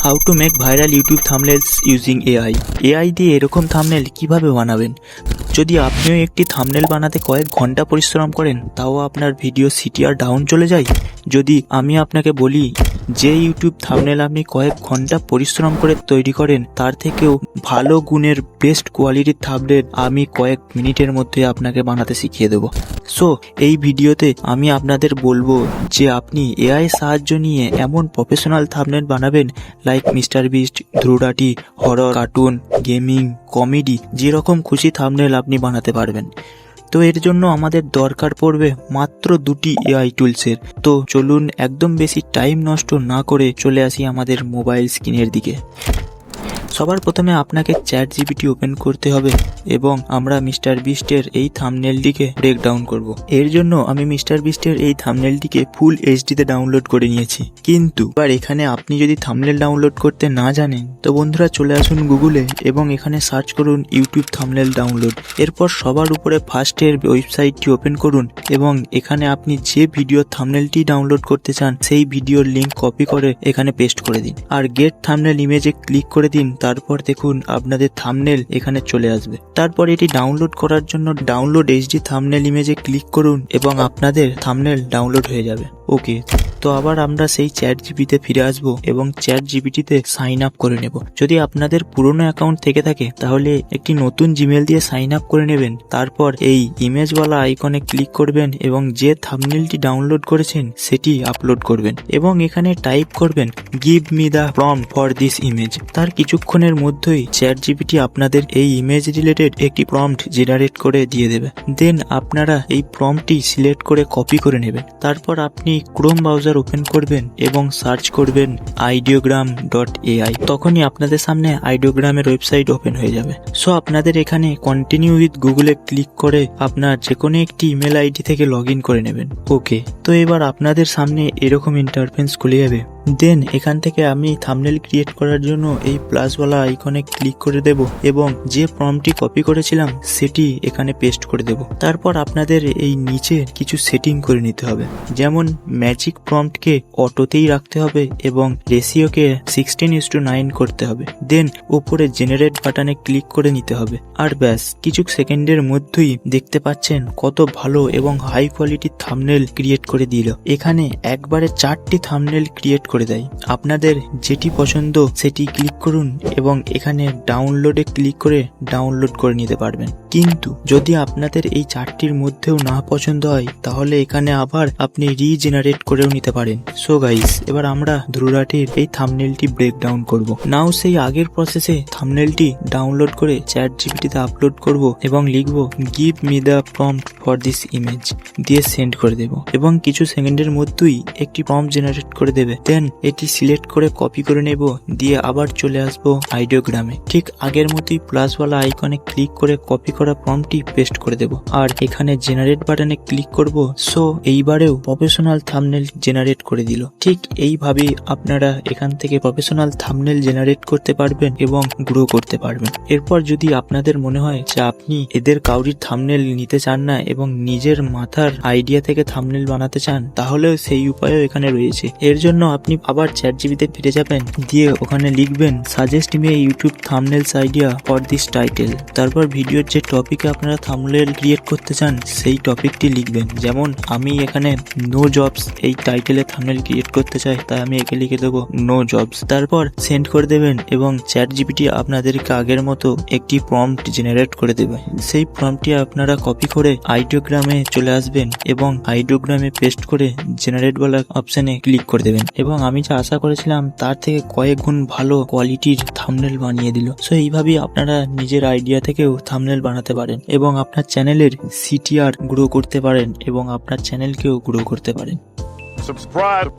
How to make viral YouTube thumbnails using AI. AI দিয়ে এরকম thumbnail কিভাবে বানাবেন। যদি আপনিও একটি থাম্বনেল বানাতে কয়েক ঘন্টা পরিশ্রম করেন, তাও আপনার ভিডিও সিটিআর ডাউন চলে যায়। যদি আমি আপনাকে বলি যে ইউটিউব থাম্বনেল আপনি কয়েক ঘন্টা পরিশ্রম করে তৈরি করেন, তার থেকেও ভালো গুণের বেস্ট কোয়ালিটির থাম্বনেল আমি কয়েক মিনিটের মধ্যে আপনাকে বানাতে শিখিয়ে দেবো। সো এই ভিডিওতে আমি আপনাদের বলবো যে আপনি এআই সাহায্য নিয়ে এমন প্রফেশনাল থাম্বনেল বানাবেন লাইক মিস্টার বিস্ট, ধ্রুডাটি, হরর, কার্টুন, গেমিং, কমেডি, যেরকম খুশি থাম্বনেল আপনি বানাতে পারবেন। তো এর জন্য আমাদের দরকার পড়বে মাত্র দুটি এআই টুলসের। তো চলুন একদম বেশি টাইম নষ্ট না করে চলে আসি আমাদের মোবাইল স্ক্রিনের দিকে। সবার প্রথমে আপনাকে চ্যাটজিপিটি ওপেন করতে হবে এবং আমরা মিস্টার বিস্টের এই থাম্বনেলটিকে ব্রেকডাউন করব। এর জন্য আমি মিস্টার বিস্টের এই থাম্বনেলটিকে ফুল এইচডিতে ডাউনলোড করে নিয়েছি। কিন্তু এবার এখানে আপনি যদি থাম্বনেল ডাউনলোড করতে না জানেন, তো বন্ধুরা চলে আসুন গুগলে এবং এখানে সার্চ করুন ইউটিউব থাম্বনেল ডাউনলোড। এরপর সবার উপরে ফার্স্টের ওয়েবসাইটটি ওপেন করুন এবং এখানে আপনি যে ভিডিও থাম্বনেলটি ডাউনলোড করতে চান সেই ভিডিওর লিঙ্ক কপি করে এখানে পেস্ট করে দিন আর গেট থাম্বনেল ইমেজে ক্লিক করে দিন। তারপর দেখুন আপনাদের থাম্বনেল এখানে চলে আসবে। তারপর এটি ডাউনলোড করার জন্য ডাউনলোড এইচডি থাম্বনেল ইমেজে ক্লিক করুন এবং আপনাদের থাম্বনেল ডাউনলোড হয়ে যাবে। ওকে, তো আবার আমরা সেই চ্যাটজিপিটিতে ফিরে আসবো এবং চ্যাটজিপিটিতে সাইন আপ করে নেব। যদি আপনাদের পুরনো অ্যাকাউন্ট থেকে থাকে তাহলে একটি নতুন জিমেল দিয়ে সাইন আপ করে নেবেন। তারপর এই ইমেজওয়ালা আইকনে ক্লিক করবেন এবং যে থাম্বনেলটি ডাউনলোড করেছেন সেটি আপলোড করবেন এবং এখানে টাইপ করবেন give me the prompt for this image. তার কিছুক্ষণের মধ্যেই চ্যাটজিপিটি আপনাদের এই ইমেজ রিলেটেড একটি প্রম্পট জেনারেট করে দিয়ে দেবে। দেন আপনারা এই প্রম্পটটি সিলেক্ট করে কপি করে নেবেন। তারপর আপনি ক্রোম ব্রাউজার ওপেন করবেন এবং সার্চ করবেন ideogram.ai। তখনই আপনাদের সামনে আইডিওগ্রামের ওয়েবসাইট ওপেন হয়ে যাবে। সো আপনাদের এখানে কন্টিনিউ উইথ গুগলে ক্লিক করে আপনার যে কোনো একটি ইমেল আইডি থেকে লগ ইন করে নেবেন। ওকে, তো এবার আপনাদের সামনে এরকম ইন্টারফেস খুলে যাবে। দেন এখান থেকে আমি থাম্বনেল ক্রিয়েট করার জন্য এই প্লাসওয়ালা আইকনে ক্লিক করে দেব এবং যে প্রম্পটটি কপি করেছিলাম সেটি এখানে পেস্ট করে দেব। তারপর আপনাদের এই নিচে কিছু সেটিং করে নিতে হবে, যেমন ম্যাজিক প্রম্পটকে অটোতেই রাখতে হবে এবং রেশিওকে 16:9 করতে হবে। দেন উপরে জেনারেট বাটনে ক্লিক করে নিতে হবে। আর ব্যাস, কিছু সেকেন্ডের মধ্যেই দেখতে পাচ্ছেন কত ভালো এবং হাই কোয়ালিটির থাম্বনেল ক্রিয়েট করে দিল। এখানে একবারে 4টি থাম্বনেল ক্রিয়েট করে দেয়। আপনাদের যেটি পছন্দ সেটি ক্লিক করুন এবং এখানে ডাউনলোডে ক্লিক করে ডাউনলোড করে নিতে পারবেন। কিন্তু যদি আপনাদের এই 4টির মধ্যেও না পছন্দ হয় তাহলে এখানে আবার আপনি রিজেনারেট করেও নিতে পারেন। সো গাইস, এবার আমরা ধ্রুডাটির এই থাম্বনেলটি ব্রেকডাউন করব। নাও সেই আগের প্রসেসে থাম্বনেলটি ডাউনলোড করে চ্যাটজিপিটিতে আপলোড করব এবং লিখব give me the prompt for this image দিয়ে সেন্ড করে দেব এবং কিছু সেকেন্ডের মধ্যেই একটি প্রম্পট জেনারেট করে দেবে। দেন এটি সিলেক্ট করে কপি করে নেব, দিয়ে আবার চলে আসবো আইডিওগ্রামে। ঠিক আগের মতোই প্লাসওয়ালা আইকনে ক্লিক করে কপি করা প্রম্পটটি পেস্ট করে দেব আর এখানে জেনারেট বাটনে ক্লিক করব। সো এইবারেও প্রফেশনাল থাম্বনেল জেনারেট করে দিল। ঠিক এইভাবেই আপনারা এখান থেকে প্রফেশনাল থাম্বনেল জেনারেট করতে পারবেন এবং গ্রো করতে পারবেন। এরপর যদি আপনাদের মনে হয় যে আপনি এদের কাউরির থাম্বনেল নিতে চান না এবং নিজের মাথার আইডিয়া থেকে থাম্বনেল বানাতে চান, তাহলেও সেই উপায়ও এখানে রয়েছে। এর জন্য আপনি আবার চ্যাটজিপিটিতে ফিরে যাবেন, দিয়ে ওখানে লিখবেন suggest me YouTube thumbnails idea for this title. তারপর ভিডিওর যে টপিকে আপনারা থাম্বনেল ক্রিয়েট করতে চান সেই টপিকটি লিখবেন। যেমন আমি এখানে নো জবস এই টাইটেলে থাম্বনেল ক্রিয়েট করতে চাই, তাই আমি একে লিখে দেবো নো জবস। তারপর সেন্ড করে দেবেন এবং চ্যাটজিপিটি আপনাদেরকে আগের মতো একটি প্রম্পট জেনারেট করে দেবে। সেই প্রম্পটটি আপনারা কপি করে আইডিওগ্রামে চলে আসবেন এবং আইডিওগ্রামে পেস্ট করে জেনারেট বলা অপশনে ক্লিক করে দেবেন এবং আমি যা আশা করেছিলাম তার থেকে কয়েক গুণ ভালো কোয়ালিটির থাম্বনেল বানিয়ে দিল। সো এইভাবেই আপনারা নিজের আইডিয়া থেকেও থাম্বনেল বানাতে পারেন এবং আপনার চ্যানেলের সিটিআর গ্রো করতে পারেন এবং আপনার চ্যানেলকেও গ্রো করতে পারেন। Subscribe.